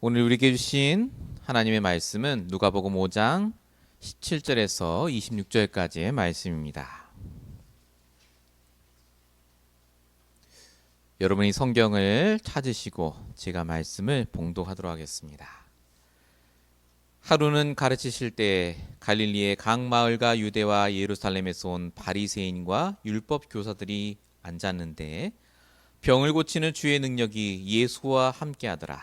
오늘 우리에게 주신 하나님의 말씀은 누가복음 5장 17절에서 26절까지의 말씀입니다. 여러분이 성경을 찾으시고 제가 말씀을 봉독하도록 하겠습니다. 하루는 가르치실 때 갈릴리의 각 마을과 유대와 예루살렘에서 온 바리새인과 율법 교사들이 앉았는데 병을 고치는 주의 능력이 예수와 함께하더라.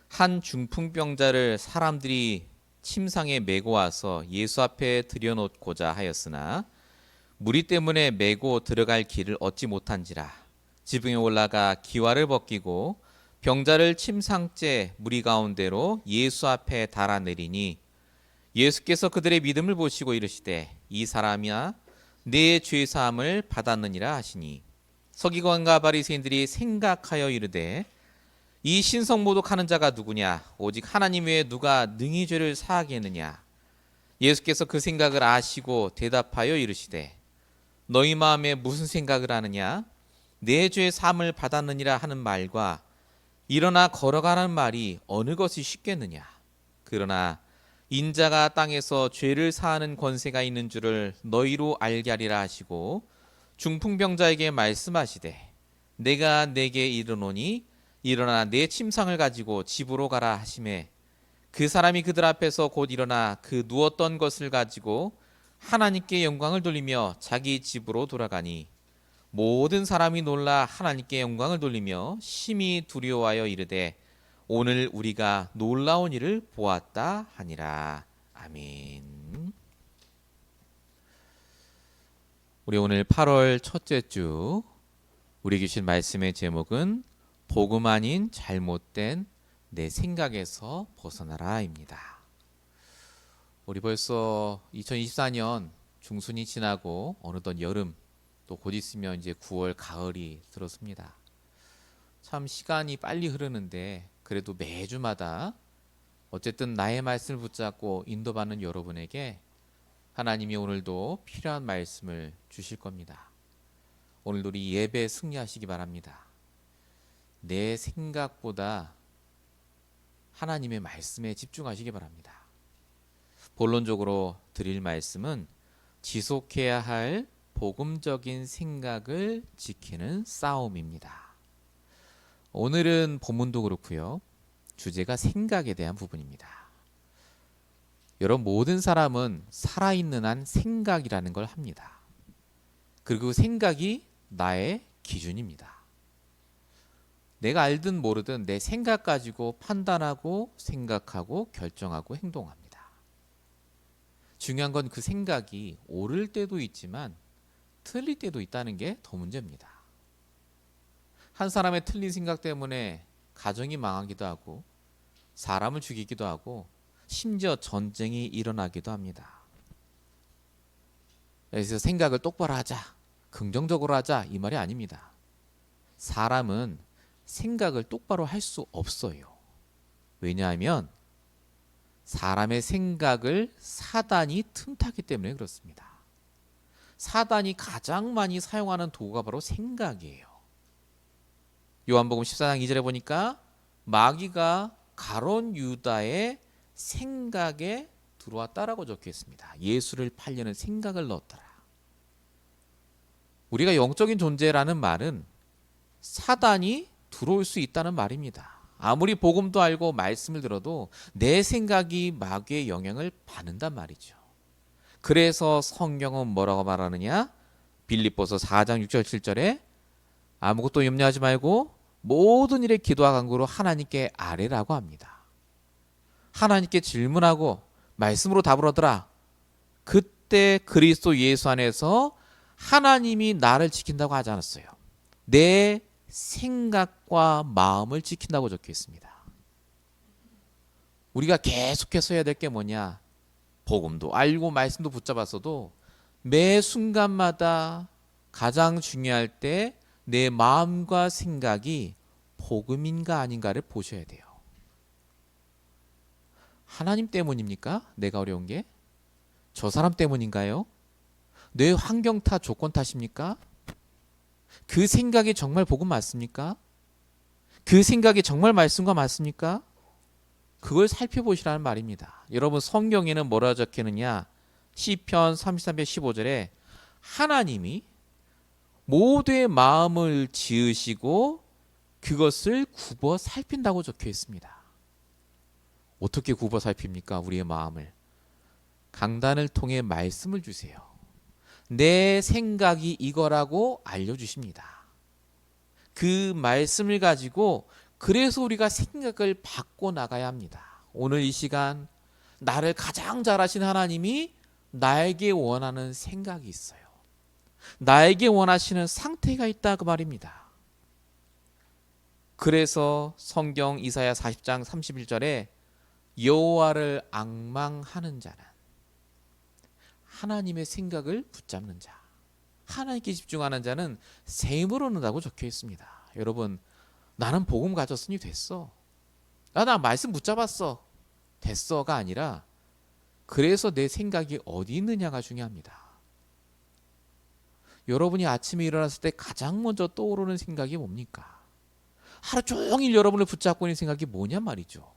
한 중풍병자를 사람들이 침상에 메고 와서 예수 앞에 들여놓고자 하였으나 무리 때문에 메고 들어갈 길을 얻지 못한지라. 지붕에 올라가 기와를 벗기고 병자를 침상째 무리 가운데로 예수 앞에 달아내리니 예수께서 그들의 믿음을 보시고 이르시되 이 사람이야 내 죄 사함을 받았느니라 하시니 서기관과 바리새인들이 생각하여 이르되 이 신성모독하는 자가 누구냐? 오직 하나님 외에 누가 능히 죄를 사하겠느냐? 예수께서 그 생각을 아시고 대답하여 이르시되 너희 마음에 무슨 생각을 하느냐? 내 죄 사함을 받았느니라 하는 말과 일어나 걸어가라는 말이 어느 것이 쉽겠느냐? 그러나 인자가 땅에서 죄를 사하는 권세가 있는 줄을 너희로 알게 하리라 하시고 중풍병자에게 말씀하시되 내가 내게 이르노니 일어나 내 침상을 가지고 집으로 가라 하시매 그 사람이 그들 앞에서 곧 일어나 그 누웠던 것을 가지고 하나님께 영광을 돌리며 자기 집으로 돌아가니 모든 사람이 놀라 하나님께 영광을 돌리며 심히 두려워하여 이르되 오늘 우리가 놀라운 일을 보았다 하니라. 아멘. 우리 오늘 8월 첫째 주 우리 주신 말씀의 제목은 복음 아닌 잘못된 내 생각에서 벗어나라입니다. 우리 벌써 2024년 중순이 지나고 어느덧 여름 또 곧 있으면 이제 9월 가을이 들었습니다. 참 시간이 빨리 흐르는데 그래도 매주마다 어쨌든 나의 말씀을 붙잡고 인도받는 여러분에게 하나님이 오늘도 필요한 말씀을 주실 겁니다. 오늘도 우리 예배 승리하시기 바랍니다. 내 생각보다 하나님의 말씀에 집중하시기 바랍니다. 본론적으로 드릴 말씀은 지속해야 할 복음적인 생각을 지키는 싸움입니다. 오늘은 본문도 그렇고요. 주제가 생각에 대한 부분입니다. 여러분 모든 사람은 살아있는 한 생각이라는 걸 합니다. 그리고 생각이 나의 기준입니다. 내가 알든 모르든 내 생각 가지고 판단하고 생각하고 결정하고 행동합니다. 중요한 건 그 생각이 옳을 때도 있지만 틀릴 때도 있다는 게 더 문제입니다. 한 사람의 틀린 생각 때문에 가정이 망하기도 하고 사람을 죽이기도 하고 심지어 전쟁이 일어나기도 합니다. 그래서 생각을 똑바로 하자, 긍정적으로 하자 이 말이 아닙니다. 사람은 생각을 똑바로 할 수 없어요. 왜냐하면 사람의 생각을 사단이 틈타기 때문에 그렇습니다. 사단이 가장 많이 사용하는 도구가 바로 생각이에요. 요한복음 14장 2절에 보니까 마귀가 가룟 유다의 생각에 들어왔다라고 적혀 있습니다. 예수를 팔려는 생각을 넣었더라. 우리가 영적인 존재라는 말은 사단이 들어올 수 있다는 말입니다. 아무리 복음도 알고 말씀을 들어도 내 생각이 마귀의 영향을 받는단 말이죠. 그래서 성경은 뭐라고 말하느냐? 빌립보서 4장 6절 7절에 아무것도 염려하지 말고 모든 일에 기도와 간구로 하나님께 아뢰라고 합니다. 하나님께 질문하고 말씀으로 답을 얻으라. 그때 그리스도 예수 안에서 하나님이 나를 지킨다고 하지 않았어요. 내 생각과 마음을 지킨다고 적혀 있습니다. 우리가 계속해서 해야 될 게 뭐냐? 복음도 알고 말씀도 붙잡았어도 매 순간마다 가장 중요할 때 내 마음과 생각이 복음인가 아닌가를 보셔야 돼요. 하나님 때문입니까? 내가 어려운 게? 저 사람 때문인가요? 내 환경 탓, 조건 탓입니까? 그 생각이 정말 복음 맞습니까? 그 생각이 정말 말씀과 맞습니까? 그걸 살펴보시라는 말입니다. 여러분 성경에는 뭐라 적혀있느냐? 시편 33편 15절에 하나님이 모두의 마음을 지으시고 그것을 굽어 살핀다고 적혀 있습니다. 어떻게 굽어 살핍니까? 우리의 마음을. 강단을 통해 말씀을 주세요. 내 생각이 이거라고 알려주십니다. 그 말씀을 가지고 그래서 우리가 생각을 바꿔 나가야 합니다. 오늘 이 시간 나를 가장 잘 아시는 하나님이 나에게 원하는 생각이 있어요. 나에게 원하시는 상태가 있다 그 말입니다. 그래서 성경 이사야 40장 31절에 여호와를 앙망하는 자는 하나님의 생각을 붙잡는 자, 하나님께 집중하는 자는 샘을 얻는다고 적혀 있습니다. 여러분, 나는 복음 가졌으니 됐어. 나 말씀 붙잡았어. 됐어가 아니라 그래서 내 생각이 어디 있느냐가 중요합니다. 여러분이 아침에 일어났을 때 가장 먼저 떠오르는 생각이 뭡니까? 하루 종일 여러분을 붙잡고 있는 생각이 뭐냐 말이죠.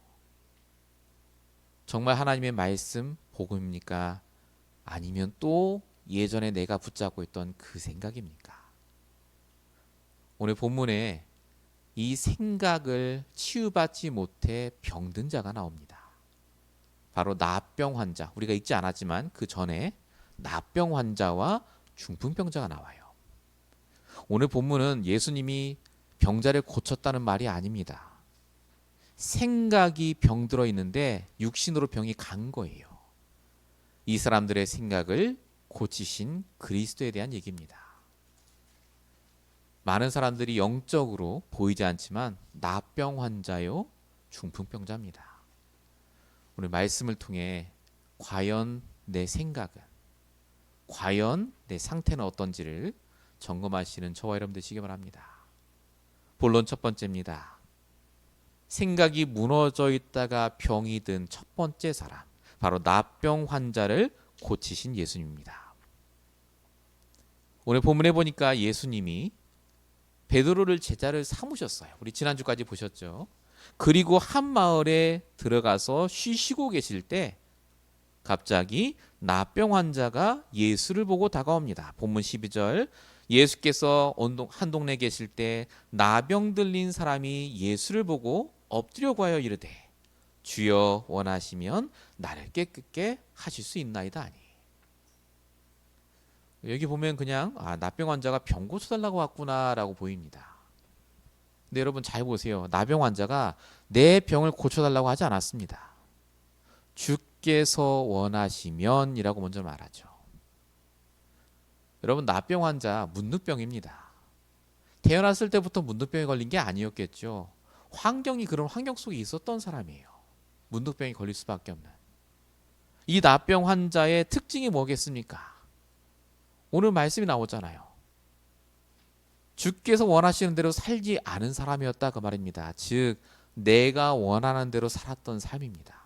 정말 하나님의 말씀, 복음입니까? 아니면 또 예전에 내가 붙잡고 있던 그 생각입니까? 오늘 본문에 이 생각을 치유받지 못해 병든 자가 나옵니다. 바로 나병 환자, 우리가 읽지 않았지만 그 전에 나병 환자와 중풍병자가 나와요. 오늘 본문은 예수님이 병자를 고쳤다는 말이 아닙니다. 생각이 병들어 있는데 육신으로 병이 간 거예요. 이 사람들의 생각을 고치신 그리스도에 대한 얘기입니다. 많은 사람들이 영적으로 보이지 않지만 나병 환자요, 중풍병자입니다. 오늘 말씀을 통해 과연 내 생각은, 과연 내 상태는 어떤지를 점검하시는 저와 여러분 되시기 바랍니다. 본론 첫 번째입니다. 생각이 무너져 있다가 병이 든 첫 번째 사람, 바로 나병 환자를 고치신 예수님입니다. 오늘 본문에 보니까 예수님이 베드로를 제자를 삼으셨어요. 우리 지난주까지 보셨죠. 그리고 한 마을에 들어가서 쉬시고 계실 때 갑자기 나병 환자가 예수를 보고 다가옵니다. 본문 12절, 예수께서 한 동네에 계실 때 나병 들린 사람이 예수를 보고 엎드려 구하여 이르되 주여 원하시면 나를 깨끗게 하실 수 있나이다 하니. 여기 보면 그냥 나병 환자가 병 고쳐달라고 왔구나라고 보입니다. 근데 여러분 잘 보세요. 나병 환자가 내 병을 고쳐달라고 하지 않았습니다. 주께서 원하시면 이라고 먼저 말하죠. 여러분 나병 환자 문득병입니다. 태어났을 때부터 문득병에 걸린 게 아니었겠죠. 환경이 그런 환경 속에 있었던 사람이에요. 문득병이 걸릴 수밖에 없는. 이 나병 환자의 특징이 뭐겠습니까? 오늘 말씀이 나오잖아요. 주께서 원하시는 대로 살지 않은 사람이었다 그 말입니다. 즉 내가 원하는 대로 살았던 삶입니다.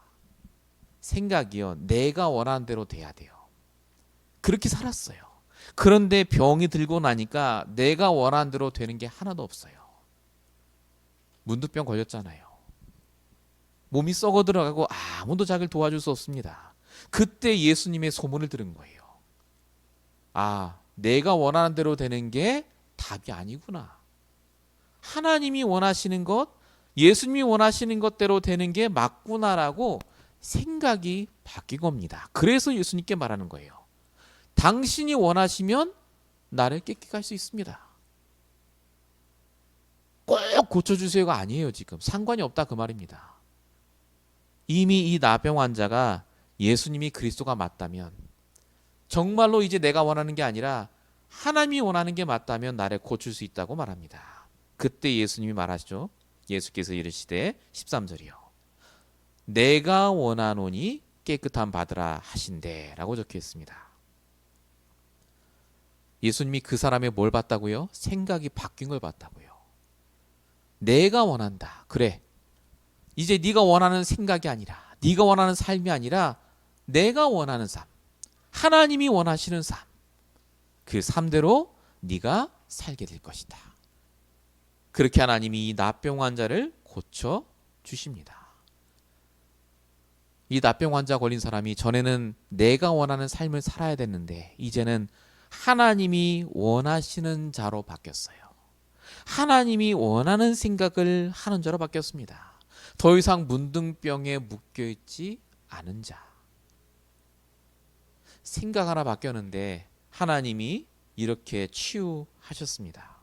생각이요, 내가 원하는 대로 돼야 돼요. 그렇게 살았어요. 그런데 병이 들고 나니까 내가 원하는 대로 되는 게 하나도 없어요. 문득병 걸렸잖아요. 몸이 썩어 들어가고 아무도 자기를 도와줄 수 없습니다. 그때 예수님의 소문을 들은 거예요. 내가 원하는 대로 되는 게 답이 아니구나. 하나님이 원하시는 것, 예수님이 원하시는 것대로 되는 게 맞구나라고 생각이 바뀐 겁니다. 그래서 예수님께 말하는 거예요. 당신이 원하시면 나를 깨끗게 할 수 있습니다. 꼭 고쳐주세요가 아니에요. 지금 상관이 없다 그 말입니다. 이미 이 나병 환자가 예수님이 그리스도가 맞다면, 정말로 이제 내가 원하는 게 아니라 하나님이 원하는 게 맞다면 나를 고칠 수 있다고 말합니다. 그때 예수님이 말하시죠. 예수께서 이르시되 13절이요. 내가 원하노니 깨끗함 받으라 하신대 라고 적혀 있습니다. 예수님이 그 사람의 뭘 봤다고요? 생각이 바뀐 걸 봤다고요. 내가 원한다. 그래. 이제 네가 원하는 생각이 아니라, 네가 원하는 삶이 아니라 내가 원하는 삶, 하나님이 원하시는 삶, 그 삶대로 네가 살게 될 것이다. 그렇게 하나님이 이 나병 환자를 고쳐 주십니다. 이 납병 환자 걸린 사람이 전에는 내가 원하는 삶을 살아야 됐는데 이제는 하나님이 원하시는 자로 바뀌었어요. 하나님이 원하는 생각을 하는 자로 바뀌었습니다. 더 이상 문둥병에 묶여있지 않은 자. 생각 하나 바뀌었는데 하나님이 이렇게 치유하셨습니다.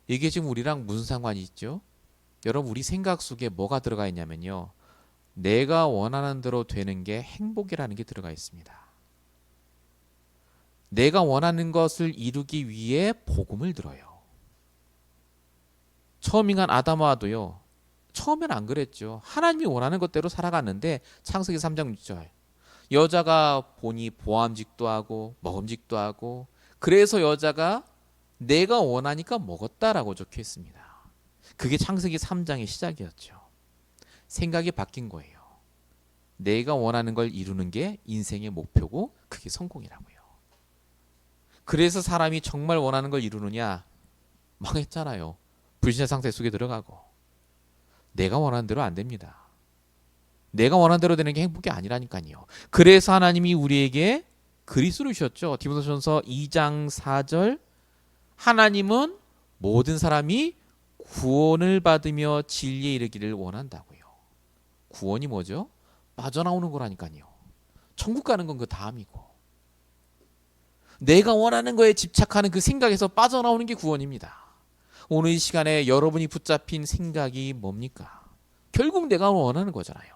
이게 지금 우리랑 무슨 상관이 있죠? 여러분, 우리 생각 속에 뭐가 들어가 있냐면요, 내가 원하는 대로 되는 게 행복이라는 게 들어가 있습니다. 내가 원하는 것을 이루기 위해 복음을 들어요. 처음 인간 아담과도요, 처음엔 안 그랬죠. 하나님이 원하는 것대로 살아갔는데 창세기 3장 6절, 여자가 보니 보암직도 하고 먹음직도 하고, 그래서 여자가 내가 원하니까 먹었다라고 적혀 있습니다. 그게 창세기 3장의 시작이었죠. 생각이 바뀐 거예요. 내가 원하는 걸 이루는 게 인생의 목표고 그게 성공이라고요. 그래서 사람이 정말 원하는 걸 이루느냐? 망했잖아요. 불신의 상태 속에 들어가고. 내가 원하는 대로 안 됩니다. 내가 원하는 대로 되는 게 행복이 아니라니까요. 그래서 하나님이 우리에게 그리스도를 주셨죠. 디모데전서 2장 4절, 하나님은 모든 사람이 구원을 받으며 진리에 이르기를 원한다고요. 구원이 뭐죠? 빠져나오는 거라니까요. 천국 가는 건 그 다음이고, 내가 원하는 거에 집착하는 그 생각에서 빠져나오는 게 구원입니다. 오늘 이 시간에 여러분이 붙잡힌 생각이 뭡니까? 결국 내가 원하는 거잖아요.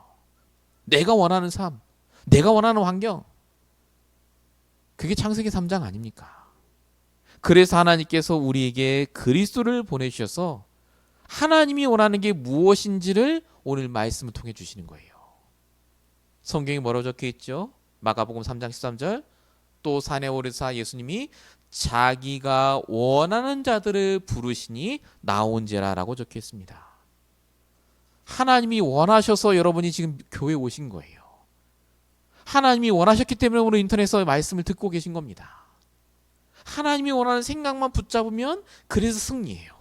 내가 원하는 삶, 내가 원하는 환경, 그게 창세기 3장 아닙니까? 그래서 하나님께서 우리에게 그리스도를 보내주셔서 하나님이 원하는 게 무엇인지를 오늘 말씀을 통해 주시는 거예요. 성경에 뭐라고 적혀 있죠? 마가복음 3장 13절, 또 산에 오르사 예수님이 자기가 원하는 자들을 부르시니 나온지라라고 적혀 있습니다. 하나님이 원하셔서 여러분이 지금 교회에 오신 거예요. 하나님이 원하셨기 때문에 오늘 인터넷에서 말씀을 듣고 계신 겁니다. 하나님이 원하는 생각만 붙잡으면 그래서 승리예요.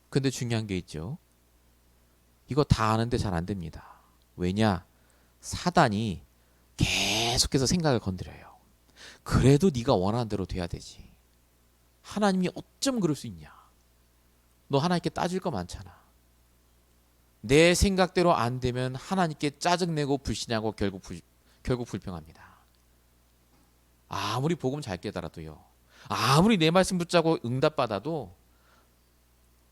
근데 중요한 게 있죠. 이거 다 아는데 잘 안 됩니다. 왜냐? 사단이 계속해서 생각을 건드려요. 그래도 네가 원하는 대로 돼야 되지. 하나님이 어쩜 그럴 수 있냐? 너 하나님께 따질 거 많잖아. 내 생각대로 안 되면 하나님께 짜증내고 불신하고 결국 불평합니다. 아무리 복음 잘 깨달아도요, 아무리 내 말씀 붙잡고 응답받아도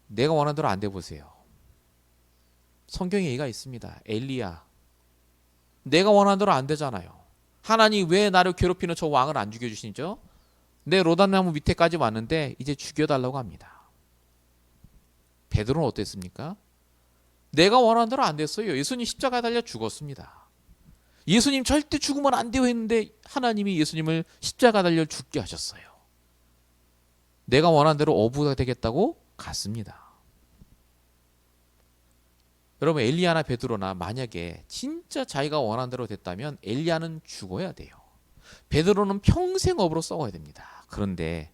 내가 원하는 대로 안 돼 보세요. 성경에 얘기가 있습니다. 엘리야, 내가 원하는 대로 안 되잖아요. 하나님 왜 나를 괴롭히는 저 왕을 안 죽여주시죠? 내 로단나무 밑에까지 왔는데 이제 죽여달라고 합니다. 베드로는 어땠습니까? 내가 원하는 대로 안 됐어요. 예수님 십자가에 달려 죽었습니다. 예수님 절대 죽으면 안 돼요 했는데 하나님이 예수님을 십자가에 달려 죽게 하셨어요. 내가 원하는 대로 어부가 되겠다고 갔습니다. 여러분, 엘리야나 베드로나 만약에 진짜 자기가 원하는 대로 됐다면 엘리야는 죽어야 돼요. 베드로는 평생 업으로 썩어야 됩니다. 그런데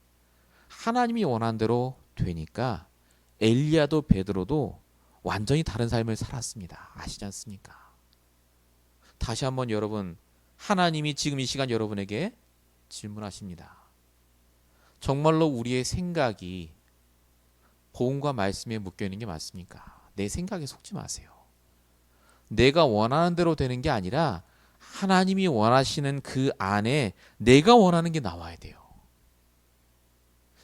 하나님이 원하는 대로 되니까 엘리야도 베드로도 완전히 다른 삶을 살았습니다. 아시지 않습니까? 다시 한번 여러분, 하나님이 지금 이 시간 여러분에게 질문하십니다. 정말로 우리의 생각이 복음과 말씀에 묶여 있는 게 맞습니까? 내 생각에 속지 마세요. 내가 원하는 대로 되는 게 아니라 하나님이 원하시는 그 안에 내가 원하는 게 나와야 돼요.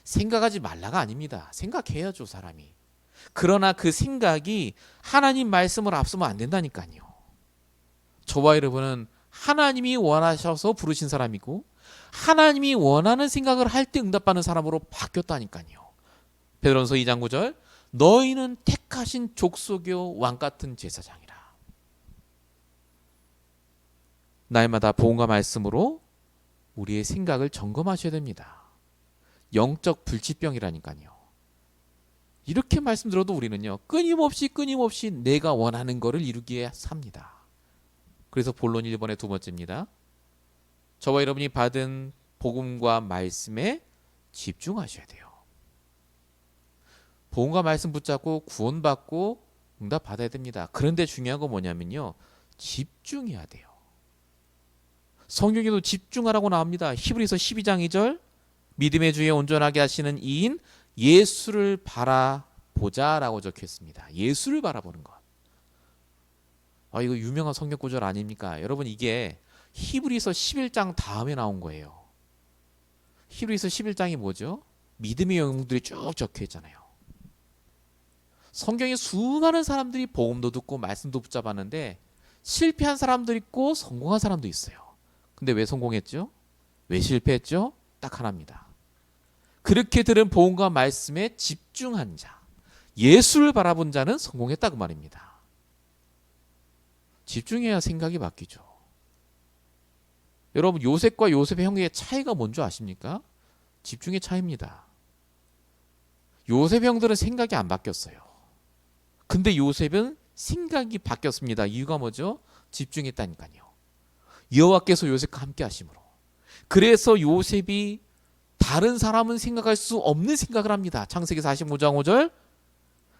생각하지 말라가 아닙니다. 생각해야죠, 사람이. 그러나 그 생각이 하나님 말씀을 앞서면 안 된다니까요. 저와 여러분은 하나님이 원하셔서 부르신 사람이고 하나님이 원하는 생각을 할 때 응답받는 사람으로 바뀌었다니까요. 베드로전서 2장 9절, 너희는 택하신 족속이요 왕같은 제사장이라. 날마다 복음과 말씀으로 우리의 생각을 점검하셔야 됩니다. 영적 불치병이라니까요. 이렇게 말씀드려도 우리는요, 끊임없이 내가 원하는 것을 이루기 위해 삽니다. 그래서 본론 1번의 두 번째입니다. 저와 여러분이 받은 복음과 말씀에 집중하셔야 돼요. 복음과 말씀 붙잡고 구원받고 응답 받아야 됩니다. 그런데 중요한 건 뭐냐면요. 집중해야 돼요. 성경에도 집중하라고 나옵니다. 히브리서 12장 2절 믿음의 주에 온전하게 하시는 이인 예수를 바라보자라고 적혀 있습니다. 예수를 바라보는 것. 이거 유명한 성경 구절 아닙니까? 여러분 이게 히브리서 11장 다음에 나온 거예요. 히브리서 11장이 뭐죠? 믿음의 영웅들이 쭉 적혀 있잖아요. 성경에 수많은 사람들이 복음도 듣고 말씀도 붙잡았는데 실패한 사람도 있고 성공한 사람도 있어요. 근데 왜 성공했죠? 왜 실패했죠? 딱 하나입니다. 그렇게 들은 복음과 말씀에 집중한 자, 예수를 바라본 자는 성공했다고 말입니다. 집중해야 생각이 바뀌죠. 여러분 요셉과 요셉의 형제의 차이가 뭔지 아십니까? 집중의 차이입니다. 요셉 형들은 생각이 안 바뀌었어요. 근데 요셉은 생각이 바뀌었습니다. 이유가 뭐죠? 집중했다니까요. 여호와께서 요셉과 함께 하심으로. 그래서 요셉이 다른 사람은 생각할 수 없는 생각을 합니다. 창세기 45장 5절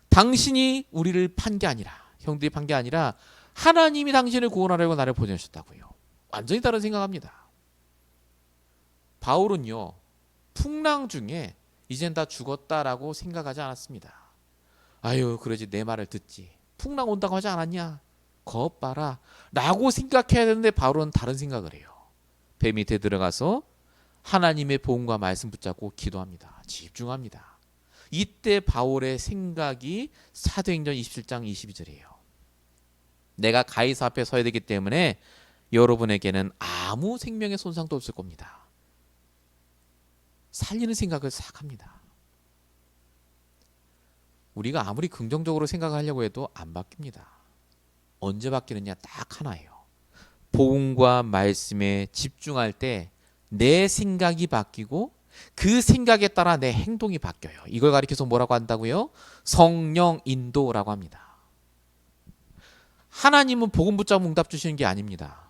당신이 우리를 판 게 아니라 형들이 판 게 아니라 하나님이 당신을 구원하려고 나를 보내셨다고요. 완전히 다른 생각합니다. 바울은요. 풍랑 중에 이젠 다 죽었다라고 생각하지 않았습니다. 아유 그러지 내 말을 듣지. 풍랑 온다고 하지 않았냐. 겁 봐라 라고 생각해야 되는데 바울은 다른 생각을 해요. 배 밑에 들어가서 하나님의 복음과 말씀 붙잡고 기도합니다. 집중합니다. 이때 바울의 생각이 사도행전 27장 22절이에요. 내가 가이사 앞에 서야 되기 때문에 여러분에게는 아무 생명의 손상도 없을 겁니다. 살리는 생각을 싹 합니다. 우리가 아무리 긍정적으로 생각하려고 해도 안 바뀝니다. 언제 바뀌느냐 딱 하나예요. 복음과 말씀에 집중할 때 내 생각이 바뀌고 그 생각에 따라 내 행동이 바뀌어요. 이걸 가리켜서 뭐라고 한다고요? 성령 인도라고 합니다. 하나님은 복음 붙잡고 응답 주시는 게 아닙니다.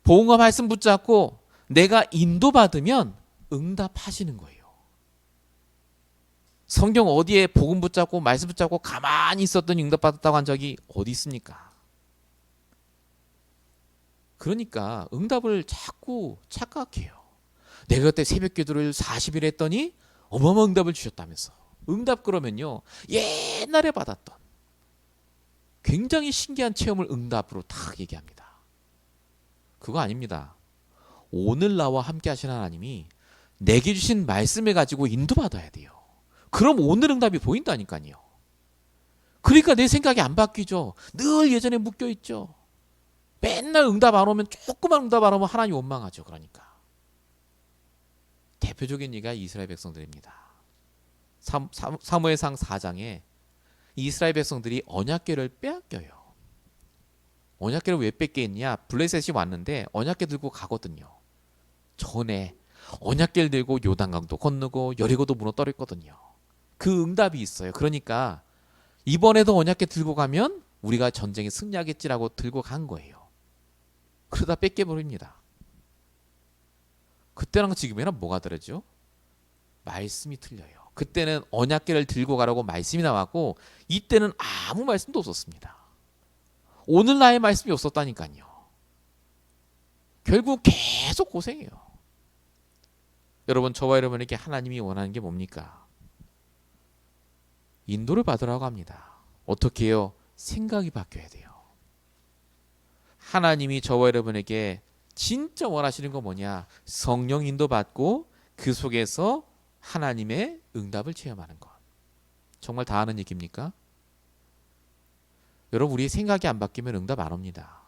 복음과 말씀 붙잡고 내가 인도받으면 응답하시는 거예요. 성경 어디에 복음 붙잡고 말씀 붙잡고 가만히 있었더니 응답받았다고 한 적이 어디 있습니까? 그러니까 응답을 자꾸 착각해요. 내가 그때 새벽 기도를 40일 했더니 어마어마한 응답을 주셨다면서. 응답 그러면요. 옛날에 받았던 굉장히 신기한 체험을 응답으로 딱 얘기합니다. 그거 아닙니다. 오늘 나와 함께 하신 하나님이 내게 주신 말씀을 가지고 인도받아야 돼요. 그럼 오늘 응답이 보인다니까요. 그러니까 내 생각이 안 바뀌죠. 늘 예전에 묶여있죠. 맨날 응답 안 오면 조그만 응답 안 오면 하나님 원망하죠. 그러니까 대표적인 얘기가 이스라엘 백성들입니다. 사무엘상 4장에 이스라엘 백성들이 언약궤를 빼앗겨요. 언약궤를 왜 뺏겠냐? 블레셋이 왔는데 언약궤 들고 가거든요. 전에 언약궤를 들고 요단강도 건너고 여리고도 무너뜨렸거든요. 그 응답이 있어요. 그러니까 이번에도 언약궤 들고 가면 우리가 전쟁에 승리하겠지라고 들고 간 거예요. 그러다 뺏겨버립니다. 그때랑 지금이랑 뭐가 다르죠? 말씀이 틀려요. 그때는 언약궤를 들고 가라고 말씀이 나왔고 이때는 아무 말씀도 없었습니다. 오늘 나의 말씀이 없었다니까요. 결국 계속 고생해요. 여러분 저와 여러분에게 하나님이 원하는 게 뭡니까? 인도를 받으라고 합니다. 어떻게 해요? 생각이 바뀌어야 돼요. 하나님이 저와 여러분에게 진짜 원하시는 건 뭐냐? 성령 인도 받고 그 속에서 하나님의 응답을 체험하는 것. 정말 다 아는 얘기입니까? 여러분 우리의 생각이 안 바뀌면 응답 안 옵니다.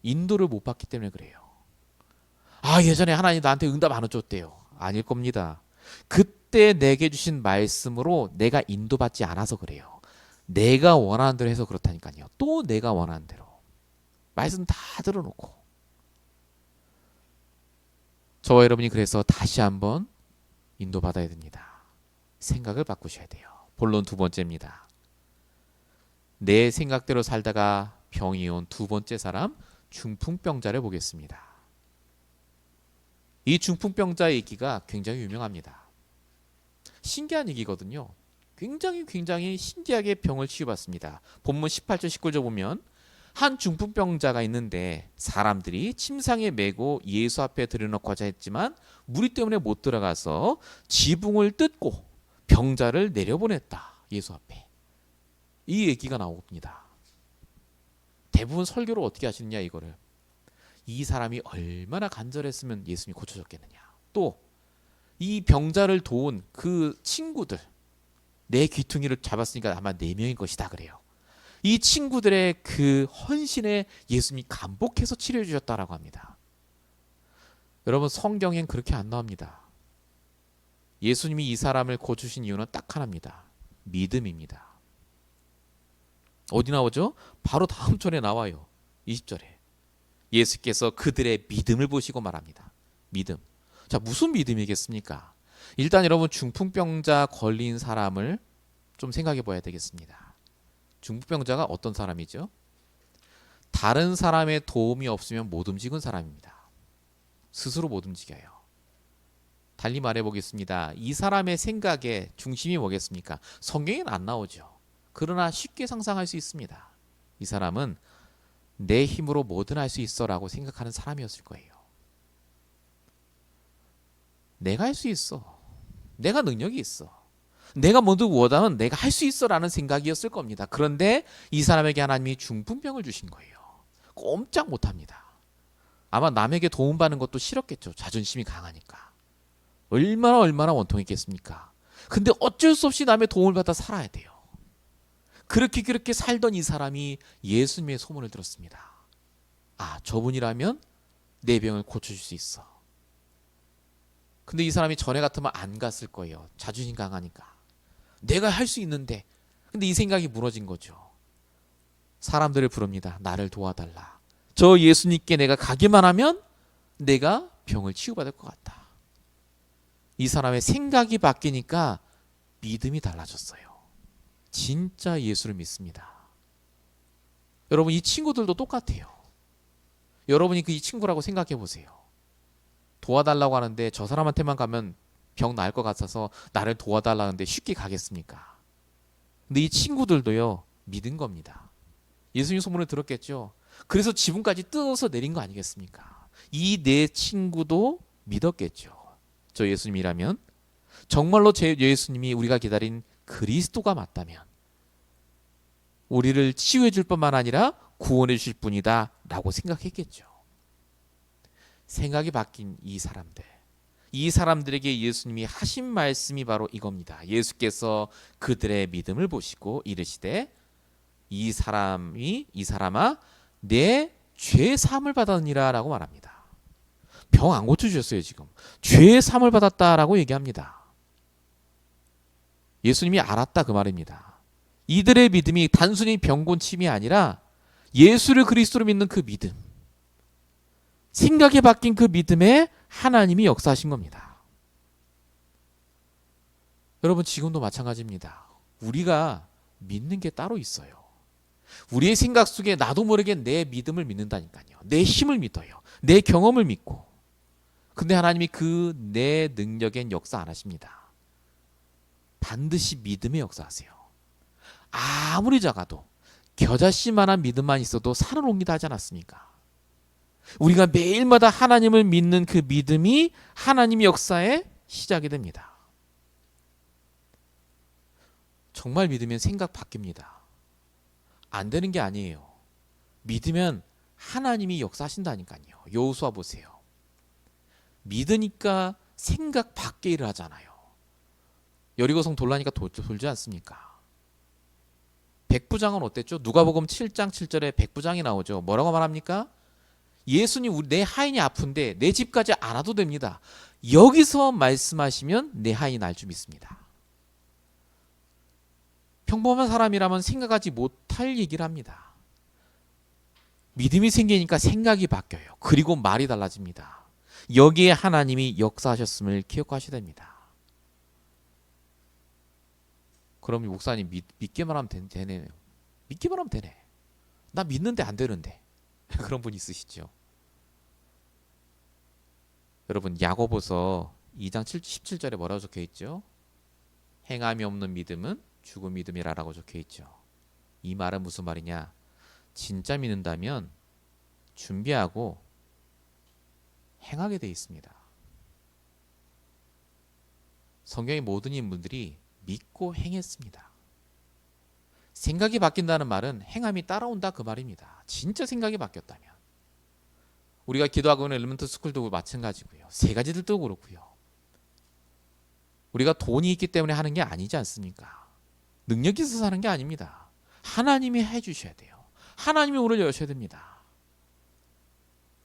인도를 못 받기 때문에 그래요. 예전에 하나님 나한테 응답 안 줬대요. 아닐 겁니다. 그때 내게 주신 말씀으로 내가 인도받지 않아서 그래요. 내가 원하는 대로 해서 그렇다니까요. 또 내가 원하는 대로. 말씀 다 들어놓고. 저와 여러분이 그래서 다시 한번 인도받아야 됩니다. 생각을 바꾸셔야 돼요. 본론 두 번째입니다. 내 생각대로 살다가 병이 온 두 번째 사람 중풍병자를 보겠습니다. 이 중풍병자 얘기가 굉장히 유명합니다. 신기한 얘기거든요. 굉장히 신기하게 병을 치유받습니다. 본문 18절 19절 보면 한 중풍병자가 있는데 사람들이 침상에 메고 예수 앞에 들여놓고자 했지만 무리 때문에 못 들어가서 지붕을 뜯고 병자를 내려보냈다. 예수 앞에. 이 얘기가 나옵니다. 대부분 설교를 어떻게 하시느냐 이거를. 이 사람이 얼마나 간절했으면 예수님이 고쳐졌겠느냐. 또 이 병자를 도운 그 친구들, 내 귀퉁이를 잡았으니까 아마 4명일 것이다 그래요. 이 친구들의 그 헌신에 예수님이 감복해서 치료해 주셨다라고 합니다. 여러분 성경엔 그렇게 안 나옵니다. 예수님이 이 사람을 고치신 이유는 딱 하나입니다. 믿음입니다. 어디 나오죠? 바로 다음 절에 나와요. 20절에. 예수께서 그들의 믿음을 보시고 말합니다. 믿음. 자, 무슨 믿음이겠습니까? 일단 여러분 중풍병자 걸린 사람을 좀 생각해 봐야 되겠습니다. 중풍병자가 어떤 사람이죠? 다른 사람의 도움이 없으면 못 움직인 사람입니다. 스스로 못 움직여요. 달리 말해 보겠습니다. 이 사람의 생각의 중심이 뭐겠습니까? 성경에는 안 나오죠. 그러나 쉽게 상상할 수 있습니다. 이 사람은 내 힘으로 뭐든 할 수 있어라고 생각하는 사람이었을 거예요. 내가 할 수 있어. 내가 능력이 있어. 내가 모두 원하면 내가 할 수 있어라는 생각이었을 겁니다. 그런데 이 사람에게 하나님이 중풍병을 주신 거예요. 꼼짝 못합니다. 아마 남에게 도움받는 것도 싫었겠죠. 자존심이 강하니까. 얼마나 원통했겠습니까? 근데 어쩔 수 없이 남의 도움을 받아 살아야 돼요. 그렇게 살던 이 사람이 예수님의 소문을 들었습니다. 아, 저분이라면 내 병을 고쳐줄 수 있어. 근데 이 사람이 전에 같으면 안 갔을 거예요. 자존심 강하니까. 내가 할 수 있는데. 근데 이 생각이 무너진 거죠. 사람들을 부릅니다. 나를 도와달라. 저 예수님께 내가 가기만 하면 내가 병을 치유받을 것 같다. 이 사람의 생각이 바뀌니까 믿음이 달라졌어요. 진짜 예수를 믿습니다. 여러분 이 친구들도 똑같아요. 여러분이 그 이 친구라고 생각해 보세요. 도와달라고 하는데 저 사람한테만 가면 병 나을 것 같아서 나를 도와달라는데 쉽게 가겠습니까? 근데 이 친구들도요 믿은 겁니다. 예수님 소문을 들었겠죠. 그래서 지붕까지 뜯어서 내린 거 아니겠습니까? 이 내 친구도 믿었겠죠. 저 예수님이라면 정말로 제 예수님이 우리가 기다린 그리스도가 맞다면 우리를 치유해 줄 뿐만 아니라 구원해 주실 분이다 라고 생각했겠죠. 생각이 바뀐 이 사람들. 이 사람들에게 예수님이 하신 말씀이 바로 이겁니다. 예수께서 그들의 믿음을 보시고 이르시되 이 사람아 내 죄 사함을 받았느니라 라고 말합니다. 병 안 고쳐주셨어요. 지금 죄 사함을 받았다라고 얘기합니다. 예수님이 알았다 그 말입니다. 이들의 믿음이 단순히 병 고침이 아니라 예수를 그리스도로 믿는 그 믿음, 생각이 바뀐 그 믿음에 하나님이 역사하신 겁니다. 여러분 지금도 마찬가지입니다. 우리가 믿는 게 따로 있어요. 우리의 생각 속에 나도 모르게 내 믿음을 믿는다니까요. 내 힘을 믿어요. 내 경험을 믿고. 근데 하나님이 그 내 능력엔 역사 안 하십니다. 반드시 믿음의 역사하세요. 아무리 작아도 겨자씨만한 믿음만 있어도 산을 옮기다 하지 않았습니까? 우리가 매일마다 하나님을 믿는 그 믿음이 하나님의 역사의 시작이 됩니다. 정말 믿으면 생각 바뀝니다. 안 되는 게 아니에요. 믿으면 하나님이 역사하신다니까요. 여호수아 보세요. 믿으니까 생각 밖의 일을 하잖아요. 여리고성 돌라니까 돌지 않습니까? 백부장은 어땠죠? 누가복음 7장 7절에 백부장이 나오죠. 뭐라고 말합니까? 예수님 내 하인이 아픈데 내 집까지 안 와도 됩니다. 여기서 말씀하시면 내 하인이 날 줄 믿습니다. 평범한 사람이라면 생각하지 못할 얘기를 합니다. 믿음이 생기니까 생각이 바뀌어요. 그리고 말이 달라집니다. 여기에 하나님이 역사하셨음을 기억하셔야 됩니다. 그럼 목사님 믿기만 하면 되네. 믿기만 하면 되네. 나 믿는데 안 되는데. 그런 분 있으시죠? 여러분 야고보서 2장 17절에 뭐라고 적혀 있죠? 행함이 없는 믿음은 죽은 믿음이라라고 적혀 있죠. 이 말은 무슨 말이냐? 진짜 믿는다면 준비하고 행하게 돼 있습니다. 성경의 모든 인물들이 믿고 행했습니다. 생각이 바뀐다는 말은 행함이 따라온다 그 말입니다. 진짜 생각이 바뀌었다면. 우리가 기도하고 있는 엘리먼트 스쿨도 마찬가지고요. 세 가지들도 그렇고요. 우리가 돈이 있기 때문에 하는 게 아니지 않습니까? 능력이 있어서 하는 게 아닙니다. 하나님이 해주셔야 돼요. 하나님이 문을 여셔야 됩니다.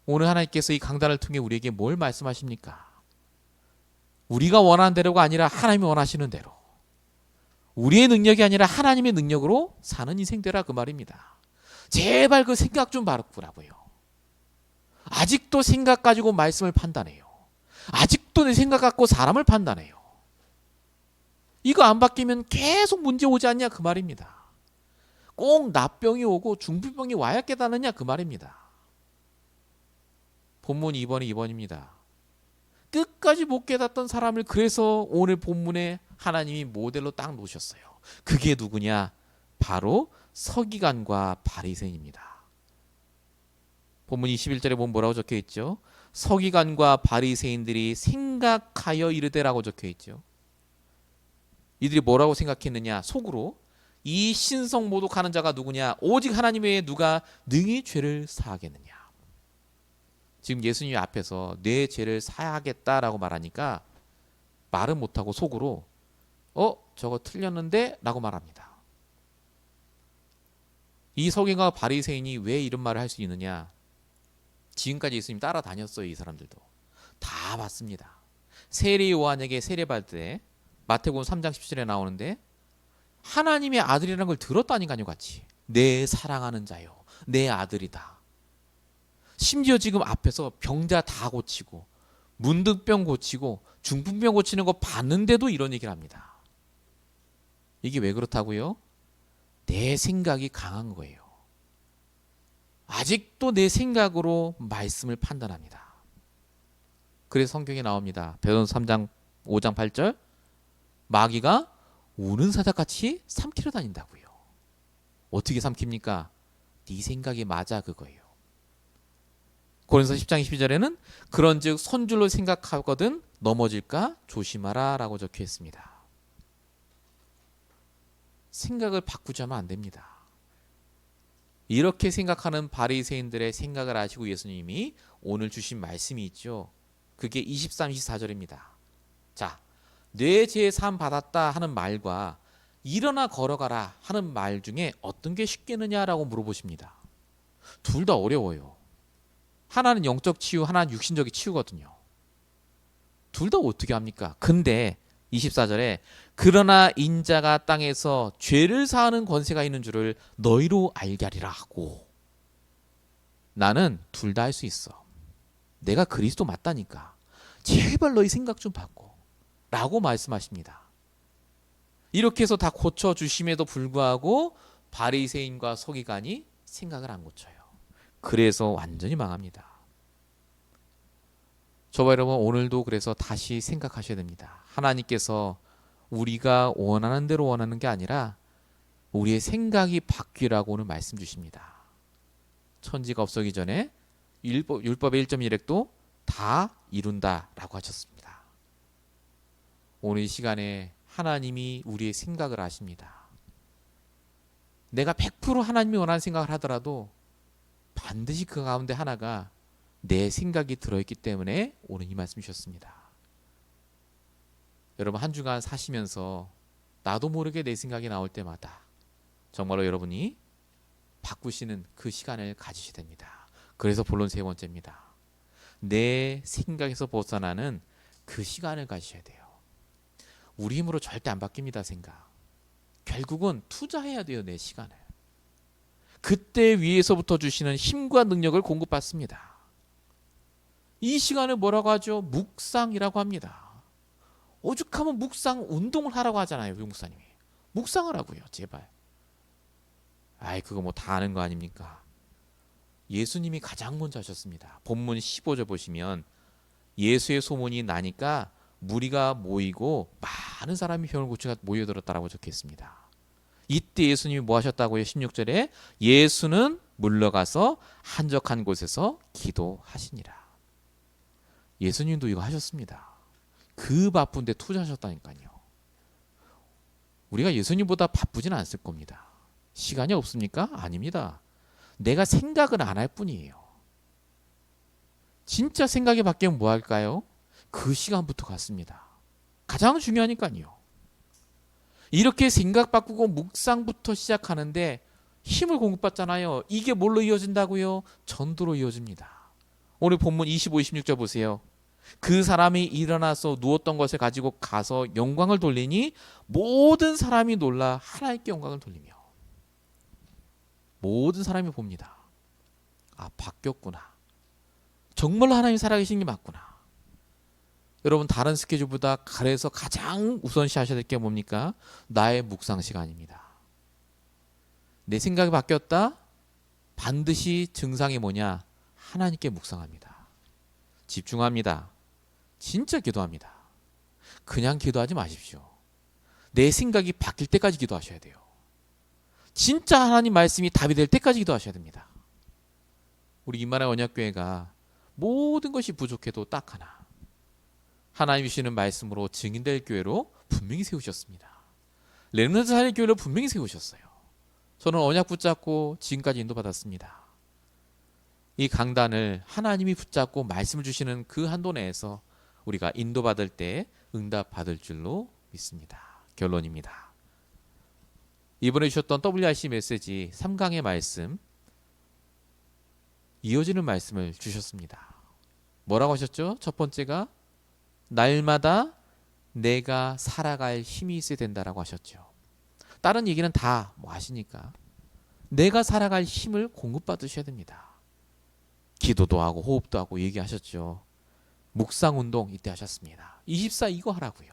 오늘 하나님께서 이 강단을 통해 우리에게 뭘 말씀하십니까? 우리가 원하는 대로가 아니라 하나님이 원하시는 대로, 우리의 능력이 아니라 하나님의 능력으로 사는 인생 되라 그 말입니다. 제발 그 생각 좀 바꾸라고요. 아직도 생각 가지고 말씀을 판단해요. 아직도 내 생각 갖고 사람을 판단해요. 이거 안 바뀌면 계속 문제 오지 않냐 그 말입니다. 꼭 납병이 오고 중풍병이 와야 깨닫느냐 그 말입니다. 본문 2번이 2번입니다. 끝까지 못 깨닫던 사람을 그래서 오늘 본문에 하나님이 모델로 딱 놓으셨어요. 그게 누구냐? 바로 서기관과 바리새인입니다. 본문 21절에 보면 뭐라고 적혀 있죠? 서기관과 바리새인들이 생각하여 이르되라고 적혀 있죠. 이들이 뭐라고 생각했느냐? 속으로 이 신성 모독하는 자가 누구냐? 오직 하나님 외에 누가 능히 죄를 사하겠느냐? 지금 예수님 앞에서 내 죄를 사하겠다라고 말하니까 말은 못하고 속으로 저거 틀렸는데? 라고 말합니다. 이 서기관과 바리새인이 왜 이런 말을 할 수 있느냐? 지금까지 예수님 따라다녔어요. 이 사람들도 다 봤습니다. 세례 요한에게 세례받을 때 마태복음 3장 17절에 나오는데 하나님의 아들이라는 걸 들었다니까요. 같이 내 사랑하는 자요 내 아들이다. 심지어 지금 앞에서 병자 다 고치고 문득병 고치고 중풍병 고치는 거 봤는데도 이런 얘기를 합니다. 이게 왜 그렇다고요? 내 생각이 강한 거예요. 아직도 내 생각으로 말씀을 판단합니다. 그래서 성경에 나옵니다. 베드로전서 3장 5장 8절 마귀가 우는 사자같이 삼키려 다닌다고요. 어떻게 삼킵니까? 네 생각이 맞아 그거예요. 고린도서 10장 22절에는 그런즉 선줄로 생각하거든 넘어질까 조심하라 라고 적혀 있습니다. 생각을 바꾸자면 안 됩니다. 이렇게 생각하는 바리새인들의 생각을 아시고 예수님이 오늘 주신 말씀이 있죠. 그게 23, 24절입니다. 자, 내 죄 사함 받았다 하는 말과 일어나 걸어가라 하는 말 중에 어떤 게 쉽겠느냐라고 물어보십니다. 둘 다 어려워요. 하나는 영적 치유, 하나는 육신적인 치유거든요. 둘 다 어떻게 합니까? 근데 24절에 그러나 인자가 땅에서 죄를 사하는 권세가 있는 줄을 너희로 알게 하리라 하고, 나는 둘 다 할 수 있어. 내가 그리스도 맞다니까. 제발 너희 생각 좀 바꿔 라고 말씀하십니다. 이렇게 해서 다 고쳐주심에도 불구하고 바리새인과 서기관이 생각을 안 고쳐요. 그래서 완전히 망합니다. 저와 여러분 오늘도 그래서 다시 생각하셔야 됩니다. 하나님께서 우리가 원하는 대로 원하는 게 아니라 우리의 생각이 바뀌라고 오늘 말씀 주십니다. 천지가 없어지기 전에 율법의 1.1획도 다 이룬다라고 하셨습니다. 오늘 이 시간에 하나님이 우리의 생각을 아십니다. 내가 100% 하나님이 원하는 생각을 하더라도 반드시 그 가운데 하나가 내 생각이 들어있기 때문에 오늘 이 말씀 주셨습니다. 여러분 한 주간 사시면서 나도 모르게 내 생각이 나올 때마다 정말로 여러분이 바꾸시는 그 시간을 가지셔야 됩니다. 그래서 본론 세 번째입니다. 내 생각에서 벗어나는 그 시간을 가지셔야 돼요. 우리 힘으로 절대 안 바뀝니다. 생각. 결국은 투자해야 돼요. 내 시간을. 그때 위에서부터 주시는 힘과 능력을 공급받습니다. 이 시간을 뭐라고 하죠? 묵상이라고 합니다. 오죽하면 묵상 운동을 하라고 하잖아요. 목사님이. 묵상을 하고요. 제발. 아이 그거 뭐 다 아는 거 아닙니까? 예수님이 가장 먼저 하셨습니다. 본문 15절 보시면 예수의 소문이 나니까 무리가 모이고 많은 사람이 병을 고치가 모여들었다라고 적혀 있습니다. 이때 예수님이 뭐 하셨다고요? 16절에 예수는 물러가서 한적한 곳에서 기도하시니라. 예수님도 이거 하셨습니다. 그 바쁜데 투자하셨다니까요. 우리가 예수님보다 바쁘진 않을 겁니다. 시간이 없습니까? 아닙니다. 내가 생각을 안 할 뿐이에요. 진짜 생각이 바뀌면 뭐 할까요? 그 시간부터 갔습니다. 가장 중요하니까요. 이렇게 생각 바꾸고 묵상부터 시작하는데 힘을 공급받잖아요. 이게 뭘로 이어진다고요? 전도로 이어집니다. 오늘 본문 25, 26절 보세요. 그 사람이 일어나서 누웠던 것을 가지고 가서 영광을 돌리니 모든 사람이 놀라 하나님께 영광을 돌리며. 모든 사람이 봅니다. 아, 바뀌었구나. 정말로 하나님이 살아계신 게 맞구나. 여러분, 다른 스케줄보다 그래서 가장 우선시 하셔야 될 게 뭡니까? 나의 묵상 시간입니다. 내 생각이 바뀌었다? 반드시 증상이 뭐냐? 하나님께 묵상합니다. 집중합니다. 진짜 기도합니다. 그냥 기도하지 마십시오. 내 생각이 바뀔 때까지 기도하셔야 돼요. 진짜 하나님 말씀이 답이 될 때까지 기도하셔야 됩니다. 우리 임마누엘 언약교회가 모든 것이 부족해도 딱 하나, 하나님이 주시는 말씀으로 증인될 교회로 분명히 세우셨습니다. 렘넌트 살릴 교회로 분명히 세우셨어요. 저는 언약 붙잡고 지금까지 인도받았습니다. 이 강단을 하나님이 붙잡고 말씀을 주시는 그 한도 내에서 우리가 인도받을 때 응답받을 줄로 믿습니다. 결론입니다. 이번에 주셨던 WRC 메시지 3강의 말씀, 이어지는 말씀을 주셨습니다. 뭐라고 하셨죠? 첫 번째가 날마다 내가 살아갈 힘이 있어야 된다라고 하셨죠. 다른 얘기는 다 뭐 아시니까 내가 살아갈 힘을 공급받으셔야 됩니다. 기도도 하고 호흡도 하고 얘기하셨죠. 묵상 운동 이때 하셨습니다. 24 이거 하라고요.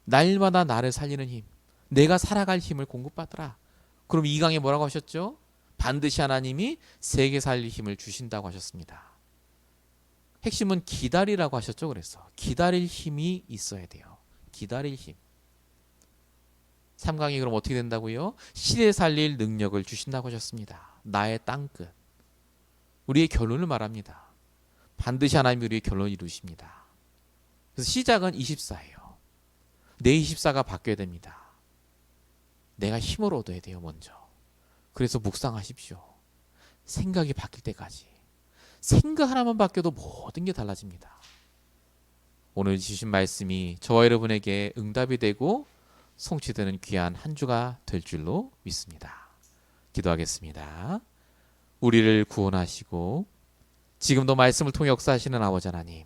날마다 나를 살리는 힘, 내가 살아갈 힘을 공급받으라. 그럼 2강에 뭐라고 하셨죠? 반드시 하나님이 세계 살릴 힘을 주신다고 하셨습니다. 핵심은 기다리라고 하셨죠. 그래서 기다릴 힘이 있어야 돼요. 기다릴 힘. 3강이 그럼 어떻게 된다고요? 시대 살릴 능력을 주신다고 하셨습니다. 나의 땅끝. 우리의 결론을 말합니다. 반드시 하나님이 우리의 결론을 이루십니다. 그래서 시작은 24예요. 내 24가 바뀌어야 됩니다. 내가 힘을 얻어야 돼요. 먼저. 그래서 묵상하십시오. 생각이 바뀔 때까지. 생각 하나만 바뀌어도 모든 게 달라집니다. 오늘 주신 말씀이 저와 여러분에게 응답이 되고 성취되는 귀한 한 주가 될 줄로 믿습니다. 기도하겠습니다. 우리를 구원하시고 지금도 말씀을 통해 역사하시는 아버지 하나님,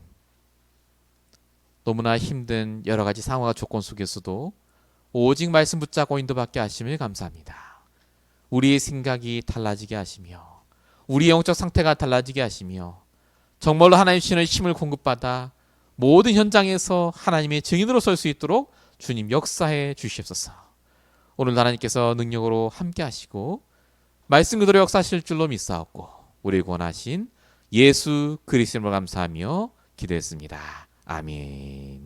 너무나 힘든 여러 가지 상황과 조건 속에서도 오직 말씀 붙잡고 인도받게 하심을 감사합니다. 우리의 생각이 달라지게 하시며 우리의 영적 상태가 달라지게 하시며 정말로 하나님 주시는 힘을 공급받아 모든 현장에서 하나님의 증인으로 설 수 있도록 주님 역사해 주시옵소서. 오늘 하나님께서 능력으로 함께 하시고 말씀 그대로 역사하실 줄로 믿사옵고 우리를 구원하신 예수 그리스도로 감사하며 기도했습니다. 아멘.